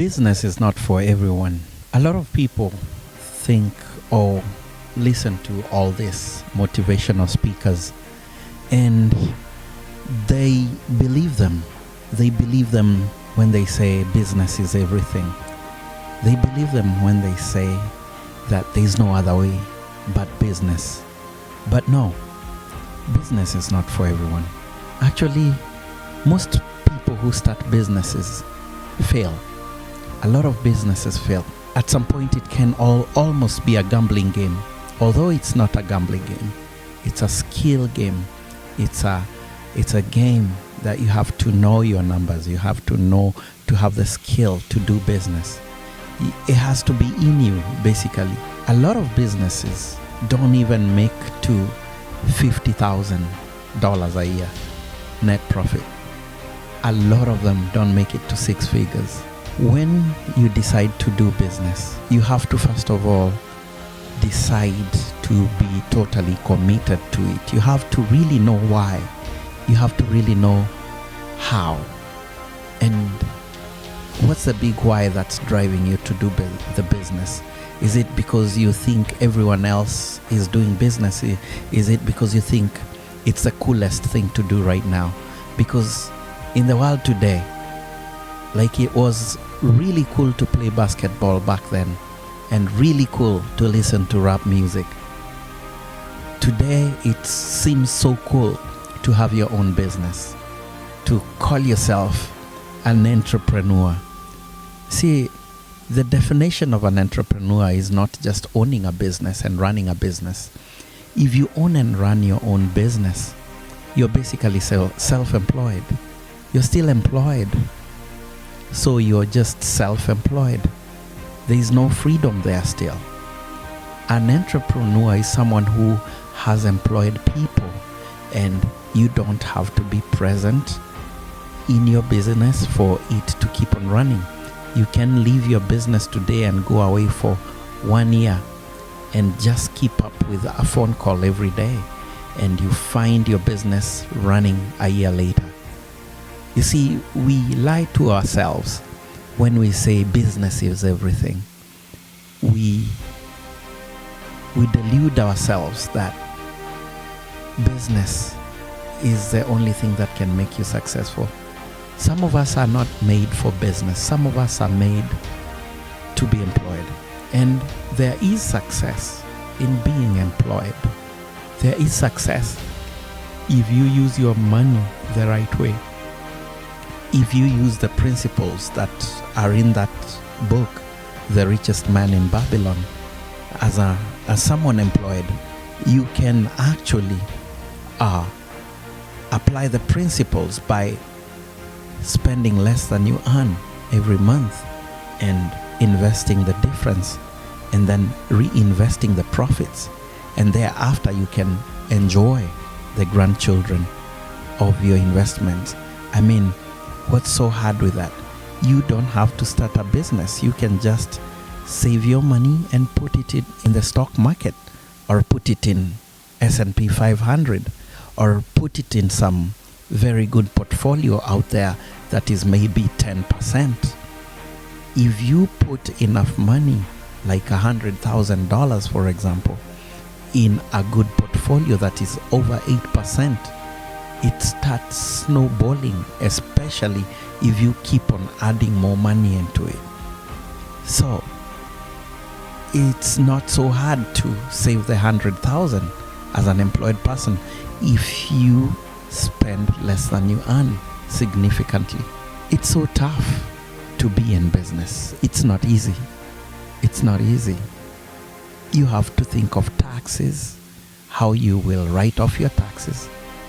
business is not for everyone. A lot of people think or listen to all these motivational speakers and they believe them. They believe them when they say business is everything. They believe them when they say that there's no other way but business. But no, business is not for everyone. Actually, most people who start businesses fail. A lot of businesses fail. At some point, it can almost be a gambling game. Although it's not a gambling game, it's a skill game. It's a game that you have to know your numbers. You have to know to have the skill to do business. It has to be in you, basically. A lot of businesses don't even make to $50,000 a year net profit. A lot of them don't make it to six figures. When you decide to do business, you have to first of all decide to be totally committed to it. You have to really know why. You have to really know how. And what's the big why that's driving you to do the business? Is it because you think everyone else is doing business? Is it because you think it's the coolest thing to do right now? Because in the world today, like it was really cool to play basketball back then and really cool to listen to rap music. Today, it seems so cool to have your own business, to call yourself an entrepreneur. See, the definition of an entrepreneur is not just owning a business and running a business. If you own and run your own business, you're basically self-employed. You're still employed. So you're just self-employed. There is no freedom there still. An entrepreneur is someone who has employed people, and you don't have to be present in your business for it to keep on running. You can leave your business today and go away for 1 year and just keep up with a phone call every day, and you find your business running a year later. You see, we lie to ourselves when we say business is everything. We delude ourselves that business is the only thing that can make you successful. Some of us are not made for business. Some of us are made to be employed. And there is success in being employed. There is success if you use your money the right way. If you use the principles that are in that book, The Richest Man in Babylon, as someone employed, you can actually apply the principles by spending less than you earn every month and investing the difference and then reinvesting the profits. And thereafter you can enjoy the grandchildren of your investments. I mean, what's so hard with that? You don't have to start a business. You can just save your money and put it in the stock market, or put it in S&P 500, or put it in some very good portfolio out there that is maybe 10%. If you put enough money, like $100,000 for example, in a good portfolio that is over 8%, it starts snowballing, especially if you keep on adding more money into it. So it's not so hard to save the 100,000 as an employed person if you spend less than you earn significantly. It's so tough to be in business. It's not easy. It's not easy. You have to think of taxes, how you will write off your taxes.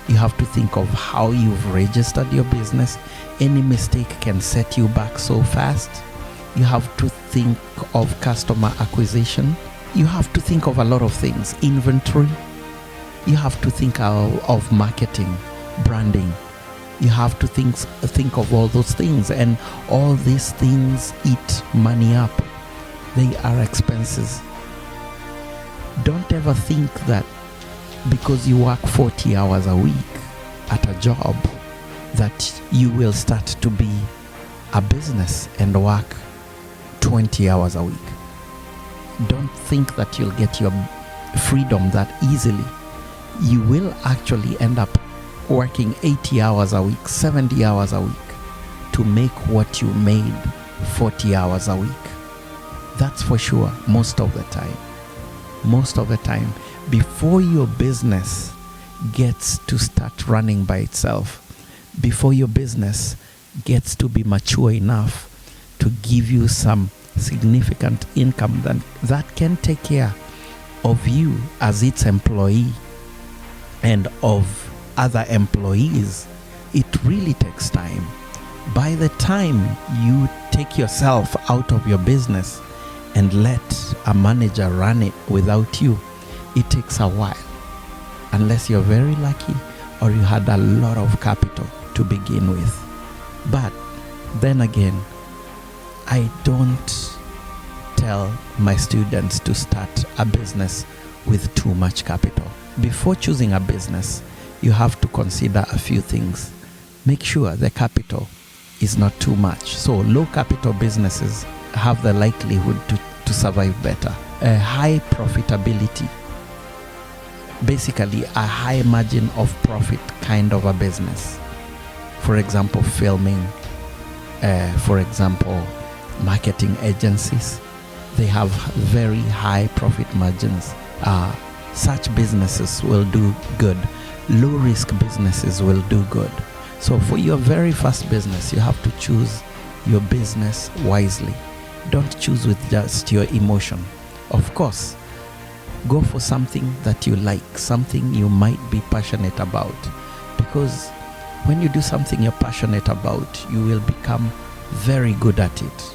You have to think of how you've registered your business. Any mistake can set you back so fast. You have to think of customer acquisition. You have to think of a lot of things. Inventory. You have to think of marketing, branding. You have to think of all those things, and all these things eat money up. They are expenses. Don't ever think that because you work 40 hours a week at a job that you will start to be a business and work 20 hours a week. Don't think that you'll get your freedom that easily. You will actually end up working 80 hours a week, 70 hours a week to make what you made 40 hours a week. That's for sure, most of the time. Most of the time, before your business gets to start running by itself, before your business gets to be mature enough to give you some significant income that can take care of you as its employee and of other employees, it really takes time. By the time you take yourself out of your business and let a manager run it without you, it takes a while, unless you're very lucky or you had a lot of capital to begin with. But then again, I don't tell my students to start a business with too much capital. Before choosing a business, you have to consider a few things. Make sure the capital is not too much. So low capital businesses have the likelihood to survive better. A high profitability, basically a high margin of profit kind of a business. For example, filming, for example, marketing agencies, they have very high profit margins. Such businesses will do good. Low risk businesses will do good. So for your very first business, you have to choose your business wisely. Don't choose with just your emotion. Of course, go for something that you like, something you might be passionate about. Because when you do something you're passionate about, you will become very good at it.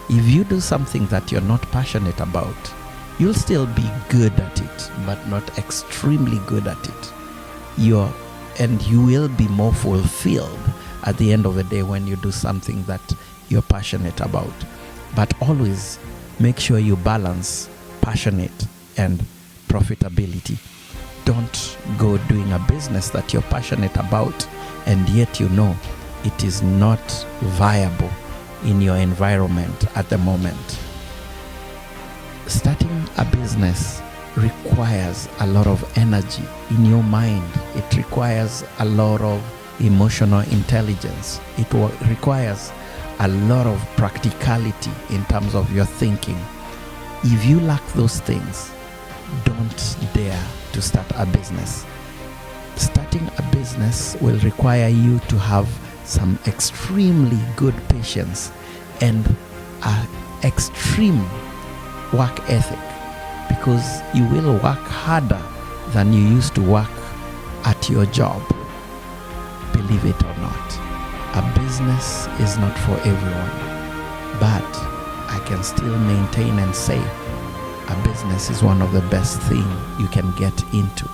If you do something that you're not passionate about, you'll still be good at it, but not extremely good at it. And you will be more fulfilled at the end of the day when you do something that you're passionate about. But always make sure you balance passionate and profitability. Don't go doing a business that you're passionate about and yet you know it is not viable in your environment at the moment. Starting a business requires a lot of energy in your mind. It requires a lot of emotional intelligence. It requires a lot of practicality in terms of your thinking. If you lack those things, don't dare to start a business. Starting a business will require you to have some extremely good patience and an extreme work ethic, because you will work harder than you used to work at your job. Believe it or not, a business is not for everyone, but I can still maintain and say a business is one of the best things you can get into.